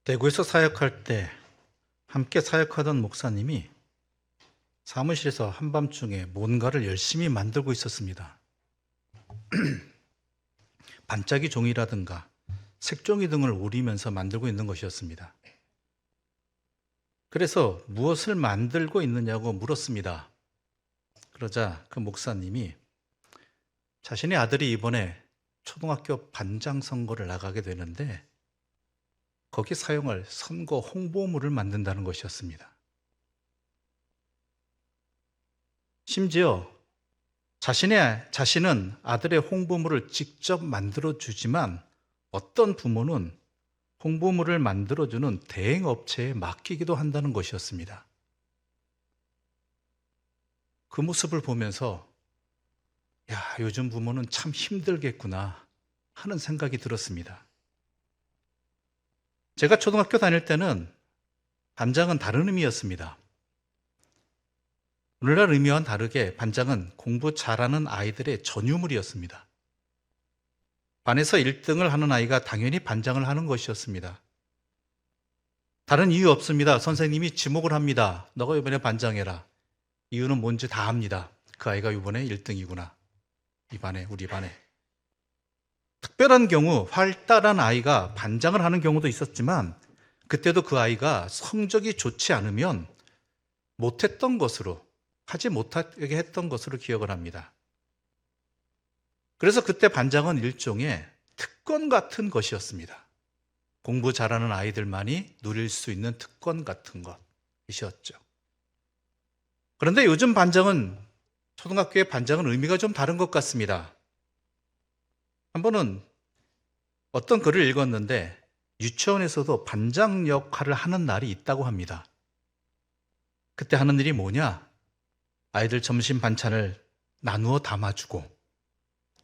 대구에서 사역할 때 함께 사역하던 목사님이 사무실에서 한밤중에 뭔가를 열심히 만들고 있었습니다. 반짝이 종이라든가 색종이 등을 우리면서 만들고 있는 것이었습니다. 그래서 무엇을 만들고 있느냐고 물었습니다. 그러자 그 목사님이 자신의 아들이 이번에 초등학교 반장 선거를 나가게 되는데 거기 사용할 선거 홍보물을 만든다는 것이었습니다. 심지어 자신은 아들의 홍보물을 직접 만들어주지만 어떤 부모는 홍보물을 만들어주는 대행업체에 맡기기도 한다는 것이었습니다. 그 모습을 보면서 요즘 부모는 참 힘들겠구나 하는 생각이 들었습니다. 제가 초등학교 다닐 때는 반장은 다른 의미였습니다. 오늘날 의미와는 다르게 반장은 공부 잘하는 아이들의 전유물이었습니다. 반에서 1등을 하는 아이가 당연히 반장을 하는 것이었습니다. 다른 이유 없습니다. 선생님이 지목을 합니다. 너가 이번에 반장해라. 이유는 뭔지 다 압니다. 그 아이가 이번에 1등이구나. 우리 반에. 특별한 경우 활달한 아이가 반장을 하는 경우도 있었지만 그때도 그 아이가 성적이 좋지 않으면 하지 못하게 했던 것으로 기억을 합니다. 그래서 그때 반장은 일종의 특권 같은 것이었습니다. 공부 잘하는 아이들만이 누릴 수 있는 특권 같은 것이었죠. 그런데 요즘 초등학교의 반장은 의미가 좀 다른 것 같습니다. 한 번은 어떤 글을 읽었는데 유치원에서도 반장 역할을 하는 날이 있다고 합니다. 그때 하는 일이 뭐냐? 아이들 점심 반찬을 나누어 담아주고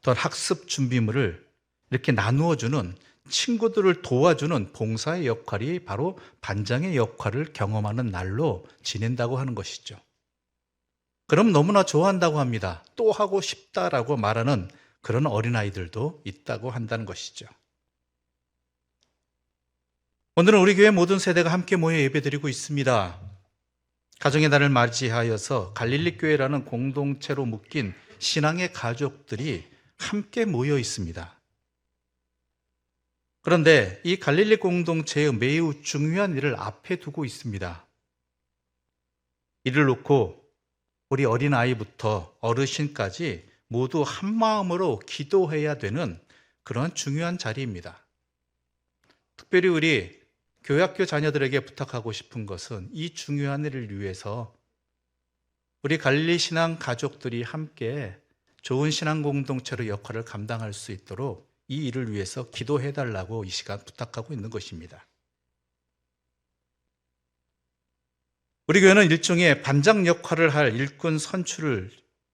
또 학습 준비물을 이렇게 나누어주는 친구들을 도와주는 봉사의 역할이 바로 반장의 역할을 경험하는 날로 지낸다고 하는 것이죠. 그럼 너무나 좋아한다고 합니다. 또 하고 싶다라고 말하는 그런 어린아이들도 있다고 한다는 것이죠. 오늘은 우리 교회 모든 세대가 함께 모여 예배드리고 있습니다. 가정의 날을 맞이하여서 갈릴리 교회라는 공동체로 묶인 신앙의 가족들이 함께 모여 있습니다. 그런데 이 갈릴리 공동체의 매우 중요한 일을 앞에 두고 있습니다. 이를 놓고 우리 어린아이부터 어르신까지 모두 한 마음으로 기도해야 되는 그런 중요한 자리입니다. 특별히 우리 교회학교 자녀들에게 부탁하고 싶은 것은 이 중요한 일을 위해서 우리 갈릴리 신앙 가족들이 함께 좋은 신앙 공동체로 역할을 감당할 수 있도록 이 일을 위해서 기도해달라고 이 시간 부탁하고 있는 것입니다. 우리 교회는 일종의 반장 역할을 할 일꾼 선출을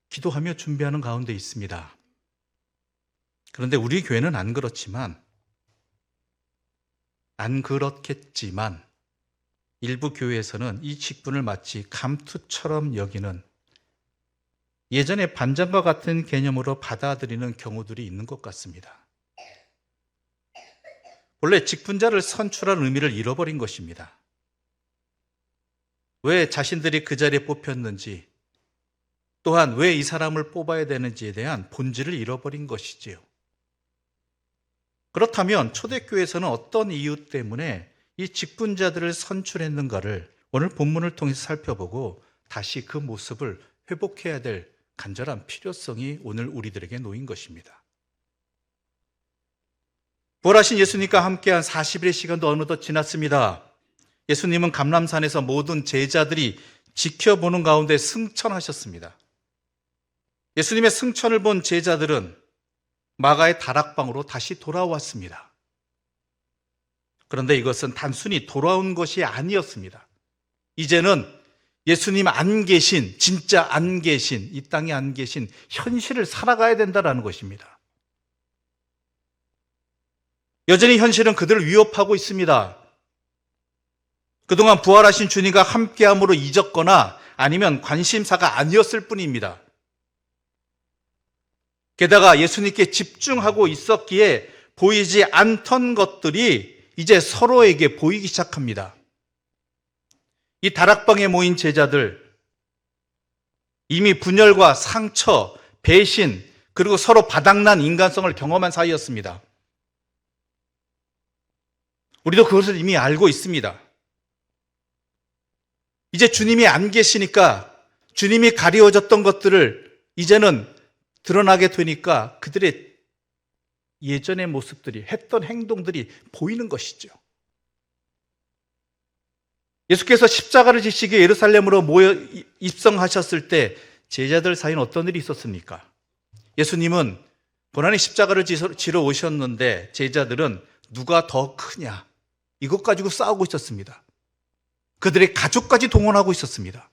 기도하며 준비하는 가운데 있습니다. 그런데 우리 교회는 안 그렇겠지만 일부 교회에서는 이 직분을 마치 감투처럼 여기는 예전에 반장과 같은 개념으로 받아들이는 경우들이 있는 것 같습니다. 원래 직분자를 선출한 의미를 잃어버린 것입니다. 왜 자신들이 그 자리에 뽑혔는지, 또한 왜 이 사람을 뽑아야 되는지에 대한 본질을 잃어버린 것이지요. 그렇다면 초대교회에서는 어떤 이유 때문에 이 직분자들을 선출했는가를 오늘 본문을 통해서 살펴보고 다시 그 모습을 회복해야 될 간절한 필요성이 오늘 우리들에게 놓인 것입니다. 부활하신 예수님과 함께한 40일의 시간도 어느덧 지났습니다. 예수님은 감람산에서 모든 제자들이 지켜보는 가운데 승천하셨습니다. 예수님의 승천을 본 제자들은 마가의 다락방으로 다시 돌아왔습니다. 그런데 이것은 단순히 돌아온 것이 아니었습니다. 이제는 예수님 진짜 안 계신, 이 땅에 안 계신 현실을 살아가야 된다는 것입니다. 여전히 현실은 그들을 위협하고 있습니다. 그동안 부활하신 주님과 함께함으로 잊었거나 아니면 관심사가 아니었을 뿐입니다. 게다가 예수님께 집중하고 있었기에 보이지 않던 것들이 이제 서로에게 보이기 시작합니다. 이 다락방에 모인 제자들, 이미 분열과 상처, 배신, 그리고 서로 바닥난 인간성을 경험한 사이였습니다. 우리도 그것을 이미 알고 있습니다. 이제 주님이 안 계시니까, 주님이 가리워졌던 것들을 이제는 드러나게 되니까 그들의 예전의 모습들이, 했던 행동들이 보이는 것이죠. 예수께서 십자가를 지시기에 예루살렘으로 모여 입성하셨을 때 제자들 사이는 어떤 일이 있었습니까? 예수님은 고난의 십자가를 지러 오셨는데 제자들은 누가 더 크냐, 이것 가지고 싸우고 있었습니다. 그들의 가족까지 동원하고 있었습니다.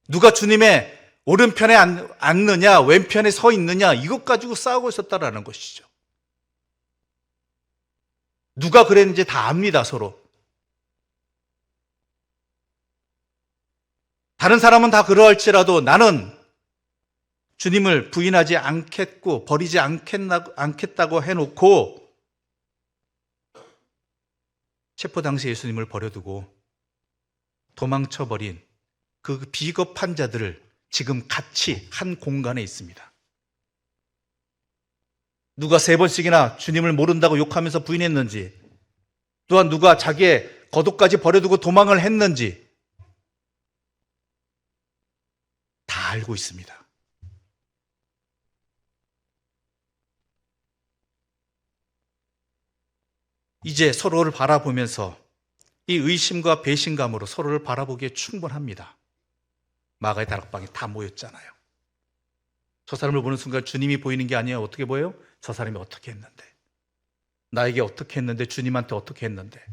누가 주님의 오른편에 앉느냐, 왼편에 서 있느냐, 이것 가지고 싸우고 있었다라는 것이죠. 누가 그랬는지 다 압니다, 서로. 다른 사람은 다 그러할지라도 나는 주님을 부인하지 않겠고 버리지 않겠다고 해놓고 체포 당시 예수님을 버려두고 도망쳐버린 그 비겁한 자들을 지금 같이 한 공간에 있습니다. 누가 3번씩이나 주님을 모른다고 욕하면서 부인했는지, 또한 누가 자기의 겉옷까지 버려두고 도망을 했는지 다 알고 있습니다. 이제 서로를 바라보면서 이 의심과 배신감으로 서로를 바라보기에 충분합니다. 마가의 다락방에 다 모였잖아요. 저 사람을 보는 순간 주님이 보이는 게 아니에요. 어떻게 보여요? 저 사람이 어떻게 했는데, 나에게 어떻게 했는데, 주님한테 어떻게 했는데.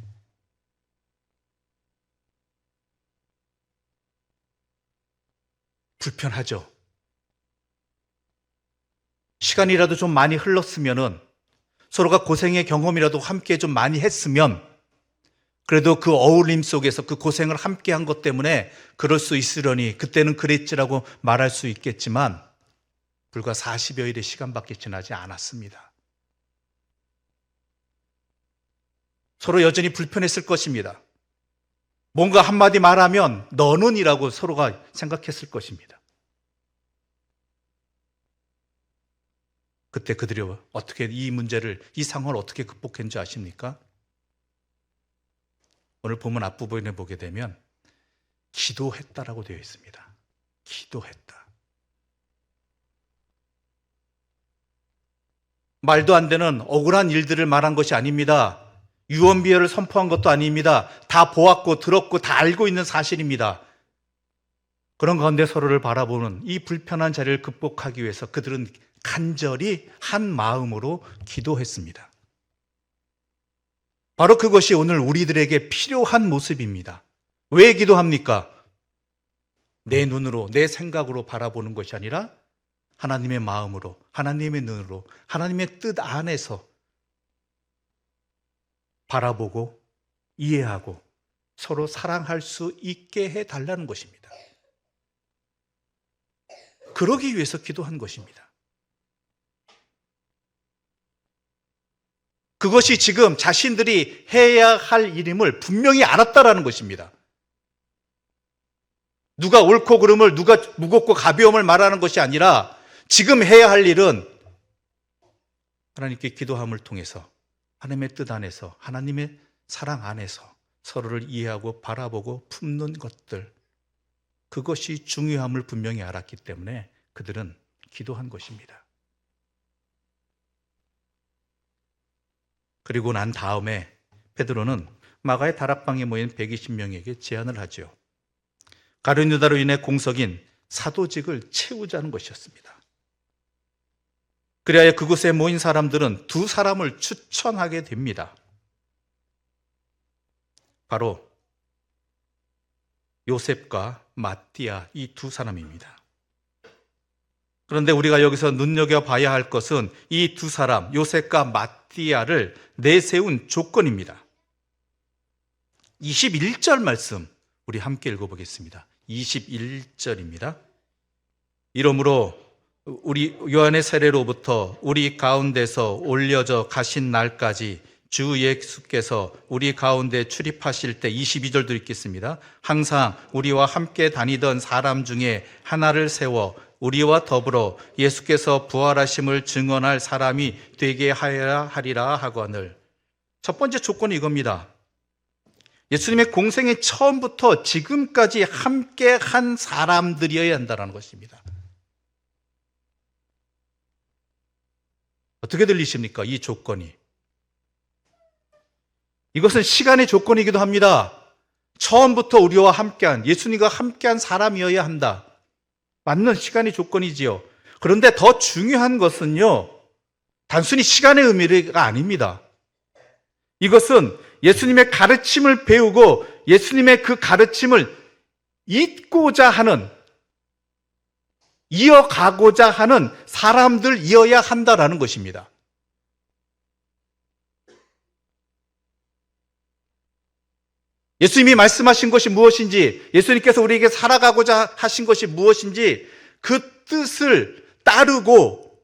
불편하죠. 시간이라도 좀 많이 흘렀으면은, 서로가 고생의 경험이라도 함께 좀 많이 했으면, 그래도 그 어울림 속에서 그 고생을 함께 한 것 때문에 그럴 수 있으려니 그때는 그랬지라고 말할 수 있겠지만 불과 40여일의 시간밖에 지나지 않았습니다. 서로 여전히 불편했을 것입니다. 뭔가 한마디 말하면 너는 이라고 서로가 생각했을 것입니다. 그때 그들이 어떻게 이 문제를, 이 상황을 어떻게 극복했는지 아십니까? 오늘 본문 앞부분에 보게 되면 기도했다라고 되어 있습니다. 기도했다. 말도 안 되는 억울한 일들을 말한 것이 아닙니다. 유언비어를 선포한 것도 아닙니다. 다 보았고 들었고 다 알고 있는 사실입니다. 그런 가운데 서로를 바라보는 이 불편한 자리를 극복하기 위해서 그들은 간절히 한 마음으로 기도했습니다. 바로 그것이 오늘 우리들에게 필요한 모습입니다. 왜 기도합니까? 내 눈으로, 내 생각으로 바라보는 것이 아니라 하나님의 마음으로, 하나님의 눈으로, 하나님의 뜻 안에서 바라보고 이해하고 서로 사랑할 수 있게 해달라는 것입니다. 그러기 위해서 기도한 것입니다. 그것이 지금 자신들이 해야 할 일임을 분명히 알았다라는 것입니다. 누가 옳고 그름을, 누가 무겁고 가벼움을 말하는 것이 아니라 지금 해야 할 일은 하나님께 기도함을 통해서 하나님의 뜻 안에서, 하나님의 사랑 안에서 서로를 이해하고 바라보고 품는 것들, 그것이 중요함을 분명히 알았기 때문에 그들은 기도한 것입니다. 그리고 난 다음에 베드로는 마가의 다락방에 모인 120명에게 제안을 하죠. 가룟 유다로 인해 공석인 사도직을 채우자는 것이었습니다. 그래야 그곳에 모인 사람들은 2사람을 추천하게 됩니다. 바로 요셉과 마띠아, 이 2사람입니다. 그런데 우리가 여기서 눈여겨봐야 할 것은 이 2사람, 요셉과 마띠아를 내세운 조건입니다. 21절 말씀 우리 함께 읽어보겠습니다. 21절입니다. 이러므로 우리 요한의 세례로부터 우리 가운데서 올려져 가신 날까지 주 예수께서 우리 가운데 출입하실 때 22절도 읽겠습니다. 항상 우리와 함께 다니던 사람 중에 하나를 세워 우리와 더불어 예수께서 부활하심을 증언할 사람이 되게 하리라 하거늘. 첫 번째 조건이 이겁니다. 예수님의 공생의 처음부터 지금까지 함께 한 사람들이어야 한다는 것입니다. 어떻게 들리십니까? 이 조건이. 이것은 시간의 조건이기도 합니다. 처음부터 우리와 함께한, 예수님과 함께한 사람이어야 한다. 맞는 시간의 조건이지요. 그런데 더 중요한 것은요, 단순히 시간의 의미가 아닙니다. 이것은 예수님의 가르침을 배우고 예수님의 그 가르침을 잊고자 하는, 이어가고자 하는 사람들이어야 한다라는 것입니다. 예수님이 말씀하신 것이 무엇인지, 예수님께서 우리에게 살아가고자 하신 것이 무엇인지 그 뜻을 따르고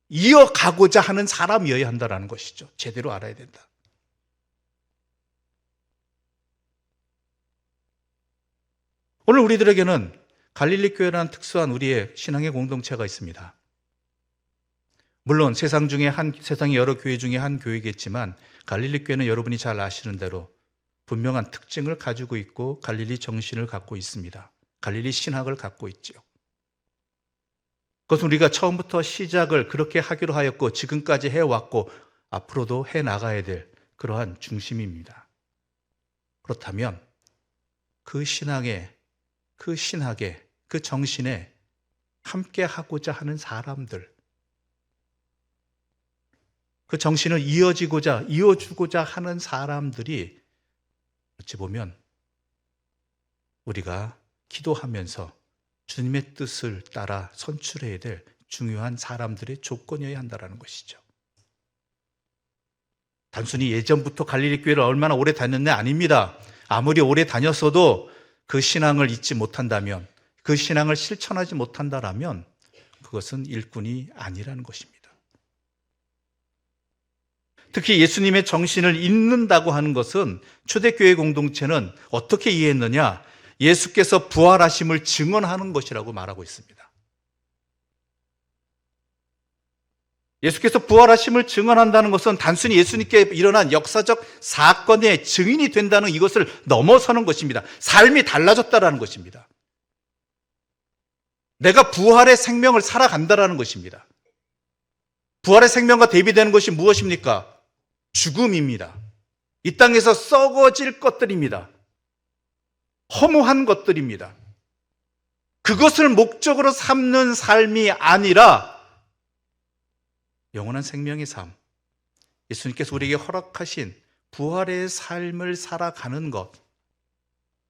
이어가고자 하는 사람이어야 한다는 것이죠. 제대로 알아야 된다. 오늘 우리들에게는 갈릴리 교회라는 특수한 우리의 신앙의 공동체가 있습니다. 물론 세상의 여러 교회 중에 한 교회겠지만 갈릴리 교회는 여러분이 잘 아시는 대로 분명한 특징을 가지고 있고 갈릴리 정신을 갖고 있습니다. 갈릴리 신학을 갖고 있죠. 그것은 우리가 처음부터 시작을 그렇게 하기로 하였고 지금까지 해왔고 앞으로도 해나가야 될 그러한 중심입니다. 그렇다면 그 신학의, 그 정신에 함께 하고자 하는 사람들, 그 정신을 이어주고자 하는 사람들이 어찌 보면 우리가 기도하면서 주님의 뜻을 따라 선출해야 될 중요한 사람들의 조건이어야 한다는 것이죠. 단순히 예전부터 갈릴리 교회를 얼마나 오래 다녔냐 아닙니다. 아무리 오래 다녔어도 그 신앙을 잊지 못한다면, 그 신앙을 실천하지 못한다라면 그것은 일꾼이 아니라는 것입니다. 특히 예수님의 정신을 잊는다고 하는 것은 초대교회 공동체는 어떻게 이해했느냐? 예수께서 부활하심을 증언하는 것이라고 말하고 있습니다. 예수께서 부활하심을 증언한다는 것은 단순히 예수님께 일어난 역사적 사건의 증인이 된다는 이것을 넘어서는 것입니다. 삶이 달라졌다는 것입니다. 내가 부활의 생명을 살아간다는 것입니다. 부활의 생명과 대비되는 것이 무엇입니까? 죽음입니다. 이 땅에서 썩어질 것들입니다. 허무한 것들입니다. 그것을 목적으로 삼는 삶이 아니라 영원한 생명의 삶, 예수님께서 우리에게 허락하신 부활의 삶을 살아가는 것,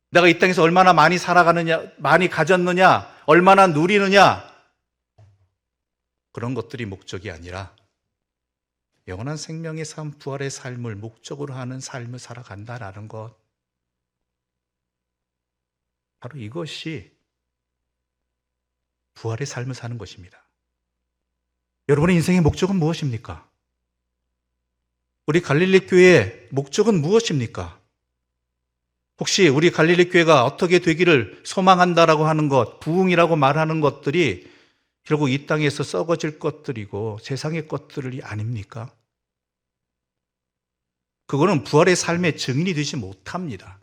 내가 이 땅에서 얼마나 많이 살아가느냐, 많이 가졌느냐, 얼마나 누리느냐, 그런 것들이 목적이 아니라 영원한 생명의 삶, 부활의 삶을 목적으로 하는 삶을 살아간다라는 것, 바로 이것이 부활의 삶을 사는 것입니다. 여러분의 인생의 목적은 무엇입니까? 우리 갈릴리 교회의 목적은 무엇입니까? 혹시 우리 갈릴리 교회가 어떻게 되기를 소망한다라고 하는 것, 부흥이라고 말하는 것들이 결국 이 땅에서 썩어질 것들이고 세상의 것들이 아닙니까? 그거는 부활의 삶의 증인이 되지 못합니다.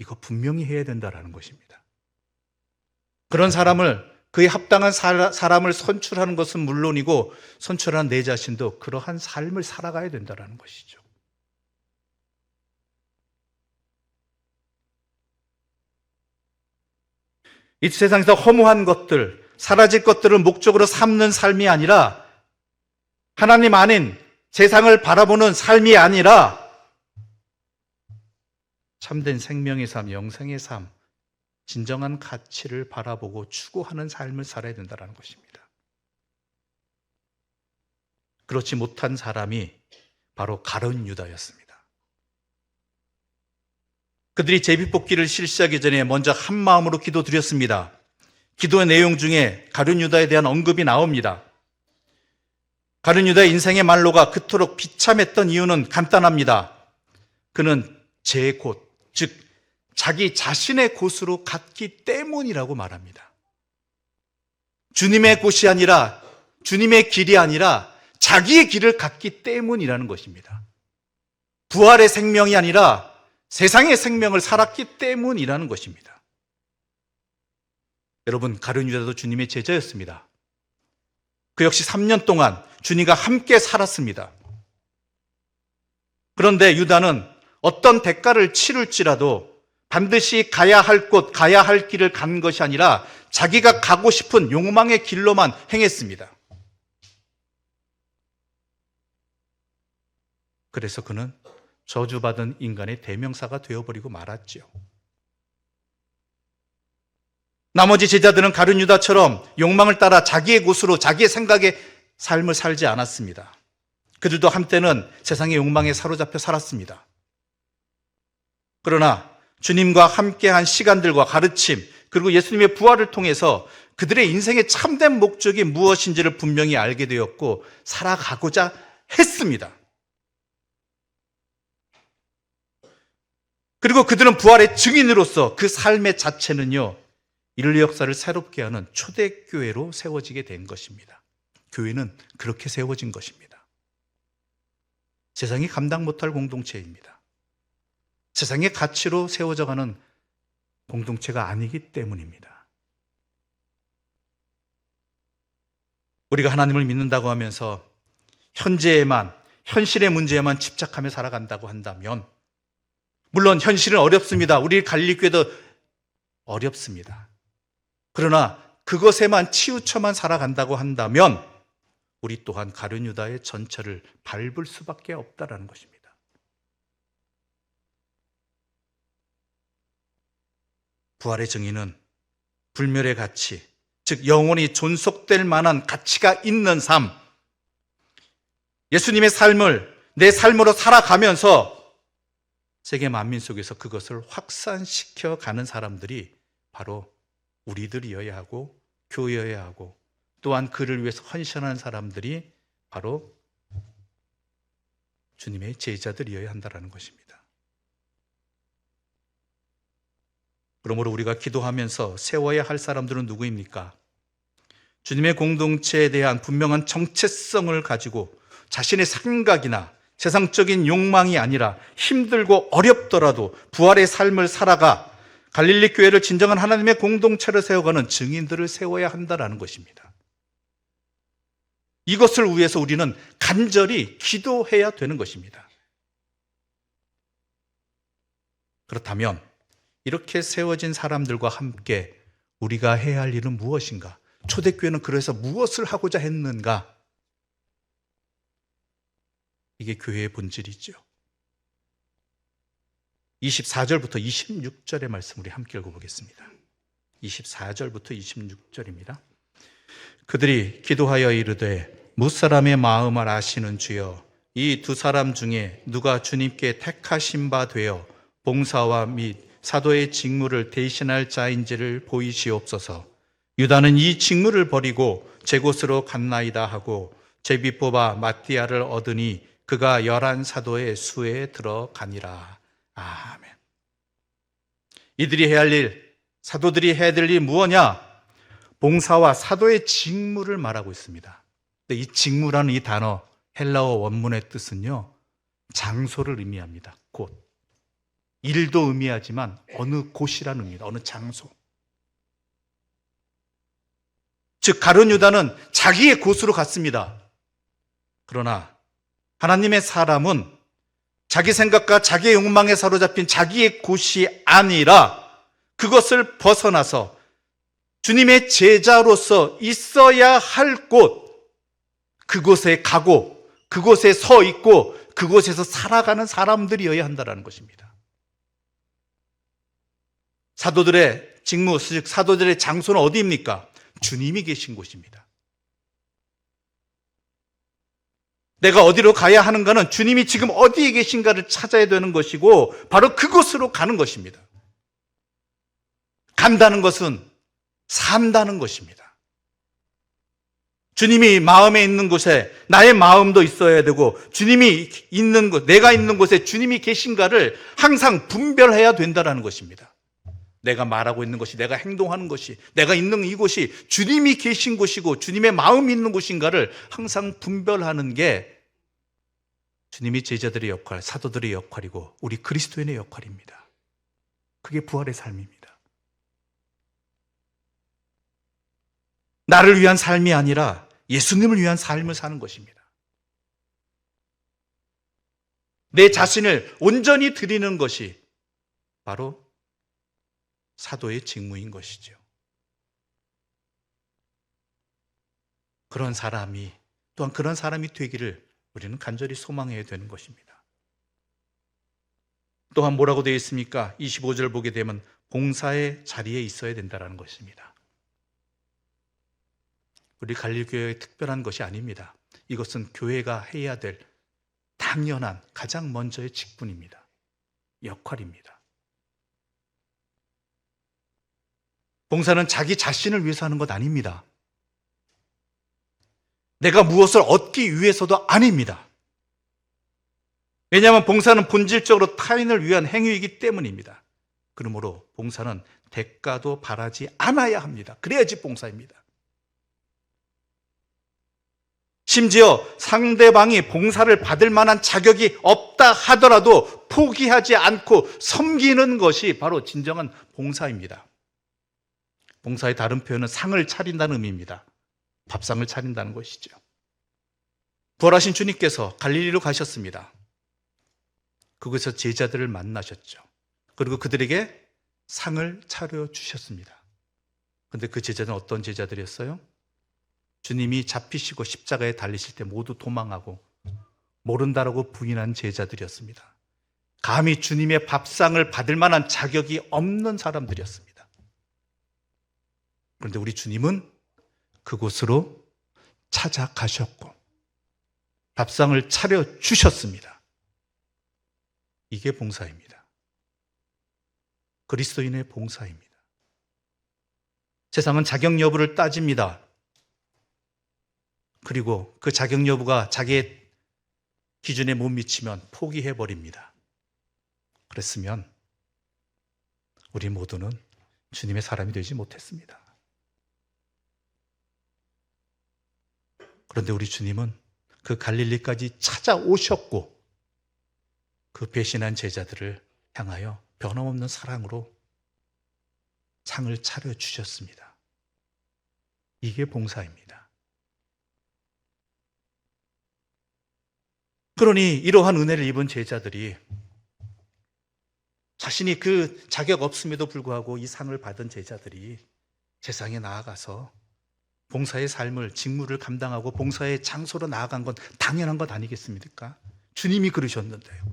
이거 분명히 해야 된다는 것입니다. 그런 사람을, 그에 합당한 사람을 선출하는 것은 물론이고 선출한 내 자신도 그러한 삶을 살아가야 된다는 것이죠. 이 세상에서 허무한 것들, 사라질 것들을 목적으로 삼는 삶이 아니라, 하나님 아닌 세상을 바라보는 삶이 아니라 참된 생명의 삶, 영생의 삶, 진정한 가치를 바라보고 추구하는 삶을 살아야 된다는 것입니다. 그렇지 못한 사람이 바로 가룟 유다였습니다. 그들이 제비뽑기를 실시하기 전에 먼저 한 마음으로 기도드렸습니다. 기도의 내용 중에 가룟 유다에 대한 언급이 나옵니다. 가룟 유다의 인생의 말로가 그토록 비참했던 이유는 간단합니다. 그는 제 곳, 즉 자기 자신의 곳으로 갔기 때문이라고 말합니다. 주님의 곳이 아니라, 주님의 길이 아니라 자기의 길을 갔기 때문이라는 것입니다. 부활의 생명이 아니라 세상의 생명을 살았기 때문이라는 것입니다. 여러분, 가룟 유다도 주님의 제자였습니다. 그 역시 3년 동안 주님과 함께 살았습니다. 그런데 유다는 어떤 대가를 치룰지라도 반드시 가야 할 곳, 가야 할 길을 간 것이 아니라 자기가 가고 싶은 욕망의 길로만 행했습니다. 그래서 그는 저주받은 인간의 대명사가 되어버리고 말았죠. 나머지 제자들은 가룟 유다처럼 욕망을 따라 자기의 곳으로 자기의 생각의 삶을 살지 않았습니다. 그들도 한때는 세상의 욕망에 사로잡혀 살았습니다. 그러나 주님과 함께한 시간들과 가르침, 그리고 예수님의 부활을 통해서 그들의 인생의 참된 목적이 무엇인지를 분명히 알게 되었고 살아가고자 했습니다. 그리고 그들은 부활의 증인으로서 그 삶의 자체는요, 인류 역사를 새롭게 하는 초대교회로 세워지게 된 것입니다. 교회는 그렇게 세워진 것입니다. 세상이 감당 못할 공동체입니다. 세상의 가치로 세워져가는 공동체가 아니기 때문입니다. 우리가 하나님을 믿는다고 하면서 현재에만, 현실의 문제에만 집착하며 살아간다고 한다면, 물론 현실은 어렵습니다. 우리 갈릴교회도 어렵습니다. 그러나 그것에만 치우쳐만 살아간다고 한다면 우리 또한 가룟 유다의 전철을 밟을 수밖에 없다라는 것입니다. 부활의 증인은 불멸의 가치, 즉 영원히 존속될 만한 가치가 있는 삶, 예수님의 삶을 내 삶으로 살아가면서 세계 만민 속에서 그것을 확산시켜 가는 사람들이 바로 우리들이어야 하고 교회여야 하고, 또한 그를 위해서 헌신하는 사람들이 바로 주님의 제자들이어야 한다는 것입니다. 그러므로 우리가 기도하면서 세워야 할 사람들은 누구입니까? 주님의 공동체에 대한 분명한 정체성을 가지고 자신의 생각이나 세상적인 욕망이 아니라 힘들고 어렵더라도 부활의 삶을 살아가 갈릴리 교회를 진정한 하나님의 공동체로 세워가는 증인들을 세워야 한다는 것입니다. 이것을 위해서 우리는 간절히 기도해야 되는 것입니다. 그렇다면 이렇게 세워진 사람들과 함께 우리가 해야 할 일은 무엇인가? 초대교회는 그래서 무엇을 하고자 했는가? 이게 교회의 본질이죠. 24절부터 26절의 말씀 우리 함께 읽어보겠습니다. 24절부터 26절입니다. 그들이 기도하여 이르되 무사람의 마음을 아시는 주여, 이 두 사람 중에 누가 주님께 택하신 바 되어 봉사와 및 사도의 직무를 대신할 자인지를 보이시옵소서. 유다는 이 직무를 버리고 제 곳으로 갔나이다 하고 제비 뽑아 마띠아를 얻으니 그가 11 사도의 수에 들어가니라. 아멘. 이들이 해야 할 일, 사도들이 해야 될 일이 무엇냐? 봉사와 사도의 직무를 말하고 있습니다. 이 직무라는 이 단어, 헬라어 원문의 뜻은요, 장소를 의미합니다. 곳. 일도 의미하지만 어느 곳이라는 의미다. 어느 장소. 즉 가룟 유다는 자기의 곳으로 갔습니다. 그러나 하나님의 사람은 자기 생각과 자기의 욕망에 사로잡힌 자기의 곳이 아니라 그것을 벗어나서 주님의 제자로서 있어야 할 곳, 그곳에 가고 그곳에 서 있고 그곳에서 살아가는 사람들이어야 한다는 것입니다. 사도들의 직무, 즉 사도들의 장소는 어디입니까? 주님이 계신 곳입니다. 내가 어디로 가야 하는가는 주님이 지금 어디에 계신가를 찾아야 되는 것이고 바로 그곳으로 가는 것입니다. 간다는 것은 산다는 것입니다. 주님이 마음에 있는 곳에 나의 마음도 있어야 되고, 주님이 있는 곳, 내가 있는 곳에 주님이 계신가를 항상 분별해야 된다는 것입니다. 내가 말하고 있는 것이, 내가 행동하는 것이, 내가 있는 이곳이 주님이 계신 곳이고 주님의 마음이 있는 곳인가를 항상 분별하는 게 주님이 제자들의 역할, 사도들의 역할이고 우리 그리스도인의 역할입니다. 그게 부활의 삶입니다. 나를 위한 삶이 아니라 예수님을 위한 삶을 사는 것입니다. 내 자신을 온전히 드리는 것이 바로 사도의 직무인 것이죠. 그런 사람이, 또한 그런 사람이 되기를 우리는 간절히 소망해야 되는 것입니다. 또한 뭐라고 되어 있습니까? 25절 보게 되면 봉사의 자리에 있어야 된다는 것입니다. 우리 갈릴교회의 특별한 것이 아닙니다. 이것은 교회가 해야 될 당연한 가장 먼저의 직분입니다. 역할입니다. 봉사는 자기 자신을 위해서 하는 것 아닙니다. 내가 무엇을 얻기 위해서도 아닙니다. 왜냐하면 봉사는 본질적으로 타인을 위한 행위이기 때문입니다. 그러므로 봉사는 대가도 바라지 않아야 합니다. 그래야지 봉사입니다. 심지어 상대방이 봉사를 받을 만한 자격이 없다 하더라도 포기하지 않고 섬기는 것이 바로 진정한 봉사입니다. 봉사의 다른 표현은 상을 차린다는 의미입니다. 밥상을 차린다는 것이죠. 부활하신 주님께서 갈릴리로 가셨습니다. 그곳에서 제자들을 만나셨죠. 그리고 그들에게 상을 차려주셨습니다. 그런데 그 제자들은 어떤 제자들이었어요? 주님이 잡히시고 십자가에 달리실 때 모두 도망하고 모른다라고 부인한 제자들이었습니다. 감히 주님의 밥상을 받을 만한 자격이 없는 사람들이었습니다. 그런데 우리 주님은 그곳으로 찾아가셨고 밥상을 차려주셨습니다. 이게 봉사입니다. 그리스도인의 봉사입니다. 세상은 자격 여부를 따집니다. 그리고 그 자격 여부가 자기의 기준에 못 미치면 포기해버립니다. 그랬으면 우리 모두는 주님의 사람이 되지 못했습니다. 그런데 우리 주님은 그 갈릴리까지 찾아오셨고 그 배신한 제자들을 향하여 변함없는 사랑으로 상을 차려주셨습니다. 이게 봉사입니다. 그러니 이러한 은혜를 입은 제자들이 자신이 그 자격 없음에도 불구하고 이 상을 받은 제자들이 세상에 나아가서 봉사의 삶을, 직무를 감당하고 봉사의 장소로 나아간 건 당연한 것 아니겠습니까? 주님이 그러셨는데요.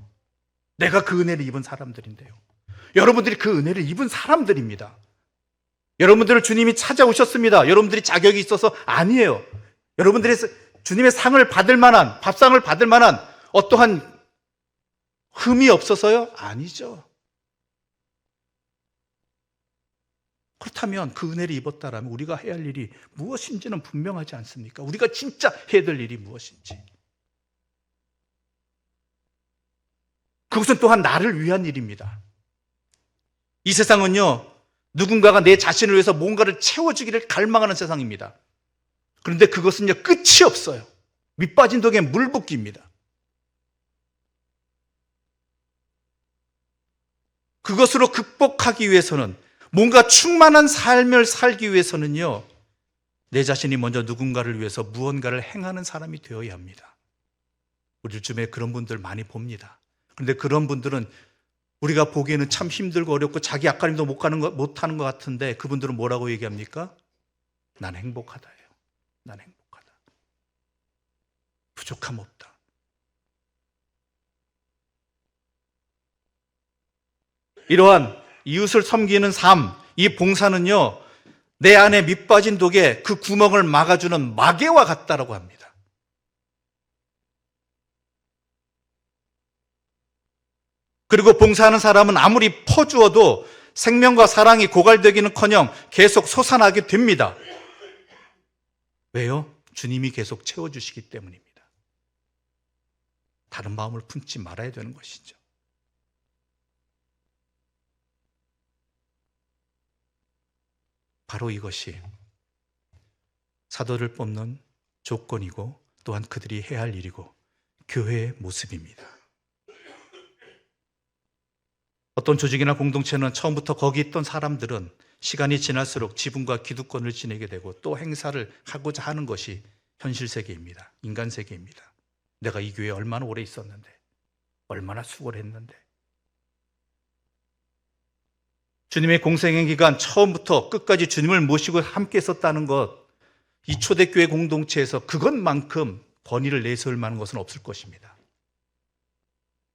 내가 그 은혜를 입은 사람들인데요. 여러분들이 그 은혜를 입은 사람들입니다. 여러분들을 주님이 찾아오셨습니다. 여러분들이 자격이 있어서 아니에요. 여러분들이 주님의 상을 받을 만한, 밥상을 받을 만한 어떠한 흠이 없어서요? 아니죠. 그렇다면 그 은혜를 입었다라면 우리가 해야 할 일이 무엇인지는 분명하지 않습니까? 우리가 진짜 해야 될 일이 무엇인지. 그것은 또한 나를 위한 일입니다. 이 세상은요, 누군가가 내 자신을 위해서 뭔가를 채워주기를 갈망하는 세상입니다. 그런데 그것은요, 끝이 없어요. 밑빠진 독에 물 붓기입니다. 그것으로 극복하기 위해서는, 뭔가 충만한 삶을 살기 위해서는요, 내 자신이 먼저 누군가를 위해서 무언가를 행하는 사람이 되어야 합니다. 우리 요즘에 그런 분들 많이 봅니다. 그런데 그런 분들은 우리가 보기에는 참 힘들고 어렵고 자기 앞가림도 못하는 것 같은데 그분들은 뭐라고 얘기합니까? 난 행복하다예요. 난 행복하다. 부족함 없다. 이러한 이웃을 섬기는 삶, 이 봉사는요, 내 안에 밑빠진 독에 그 구멍을 막아주는 마개와 같다라고 합니다. 그리고 봉사하는 사람은 아무리 퍼주어도 생명과 사랑이 고갈되기는커녕 계속 솟아나게 됩니다. 왜요? 주님이 계속 채워주시기 때문입니다. 다른 마음을 품지 말아야 되는 것이죠. 바로 이것이 사도를 뽑는 조건이고 또한 그들이 해야 할 일이고 교회의 모습입니다. 어떤 조직이나 공동체는 처음부터 거기 있던 사람들은 시간이 지날수록 지분과 기득권을 지니게 되고 또 행사를 하고자 하는 것이 현실 세계입니다. 인간 세계입니다. 내가 이 교회에 얼마나 오래 있었는데, 얼마나 수고를 했는데. 주님의 공생의 기간 처음부터 끝까지 주님을 모시고 함께 있었다는 것, 이 초대교회 공동체에서 그것만큼 권위를 내세울 만한 것은 없을 것입니다.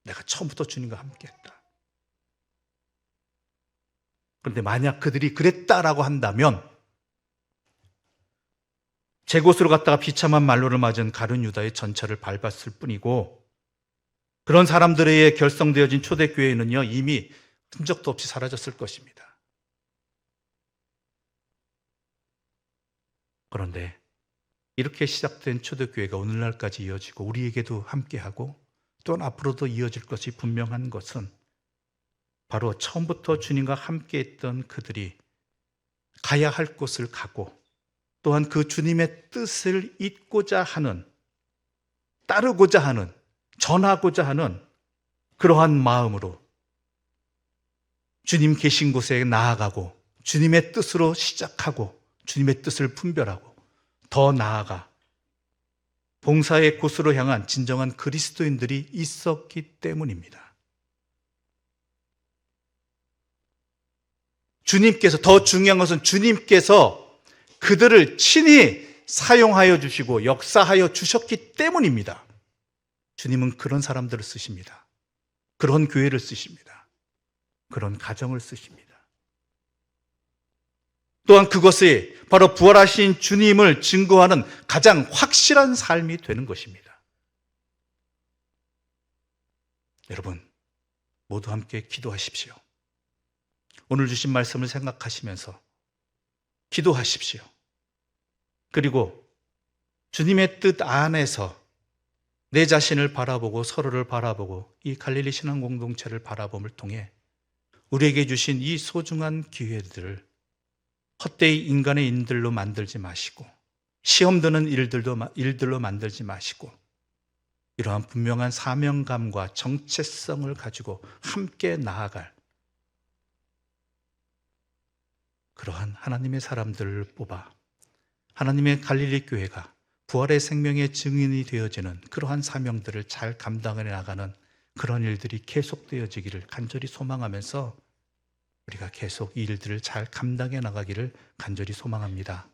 내가 처음부터 주님과 함께 했다. 그런데 만약 그들이 그랬다라고 한다면 제 곳으로 갔다가 비참한 말로를 맞은 가룟 유다의 전철을 밟았을 뿐이고 그런 사람들에 의해 결성되어진 초대교회는요 이미 흔적도 없이 사라졌을 것입니다. 그런데 이렇게 시작된 초대교회가 오늘날까지 이어지고 우리에게도 함께하고 또한 앞으로도 이어질 것이 분명한 것은 바로 처음부터 주님과 함께했던 그들이 가야 할 곳을 가고 또한 그 주님의 뜻을 잇고자 하는, 따르고자 하는, 전하고자 하는 그러한 마음으로 주님 계신 곳에 나아가고 주님의 뜻으로 시작하고 주님의 뜻을 분별하고 더 나아가 봉사의 곳으로 향한 진정한 그리스도인들이 있었기 때문입니다. 주님께서, 더 중요한 것은 주님께서 그들을 친히 사용하여 주시고 역사하여 주셨기 때문입니다. 주님은 그런 사람들을 쓰십니다. 그런 교회를 쓰십니다. 그런 가정을 쓰십니다. 또한 그것이 바로 부활하신 주님을 증거하는 가장 확실한 삶이 되는 것입니다. 여러분, 모두 함께 기도하십시오. 오늘 주신 말씀을 생각하시면서 기도하십시오. 그리고 주님의 뜻 안에서 내 자신을 바라보고 서로를 바라보고 이 갈릴리 신앙 공동체를 바라봄을 통해 우리에게 주신 이 소중한 기회들을 헛되이 인간의 인들로 만들지 마시고 시험 드는 일들로 만들지 마시고 이러한 분명한 사명감과 정체성을 가지고 함께 나아갈 그러한 하나님의 사람들을 뽑아 하나님의 갈릴리 교회가 부활의 생명의 증인이 되어지는 그러한 사명들을 잘 감당해 나가는 그런 일들이 계속되어지기를 간절히 소망하면서 우리가 계속 이 일들을 잘 감당해 나가기를 간절히 소망합니다.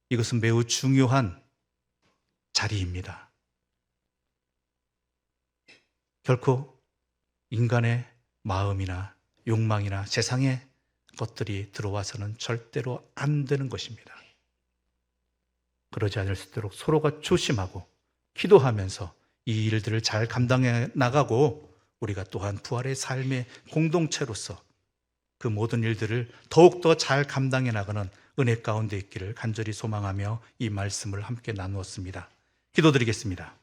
이것은 매우 중요한 자리입니다. 결코 인간의 마음이나 욕망이나 세상의 것들이 들어와서는 절대로 안 되는 것입니다. 그러지 않을 수 있도록 서로가 조심하고 기도하면서 이 일들을 잘 감당해 나가고 우리가 또한 부활의 삶의 공동체로서 그 모든 일들을 더욱더 잘 감당해 나가는 은혜 가운데 있기를 간절히 소망하며 이 말씀을 함께 나누었습니다. 기도드리겠습니다.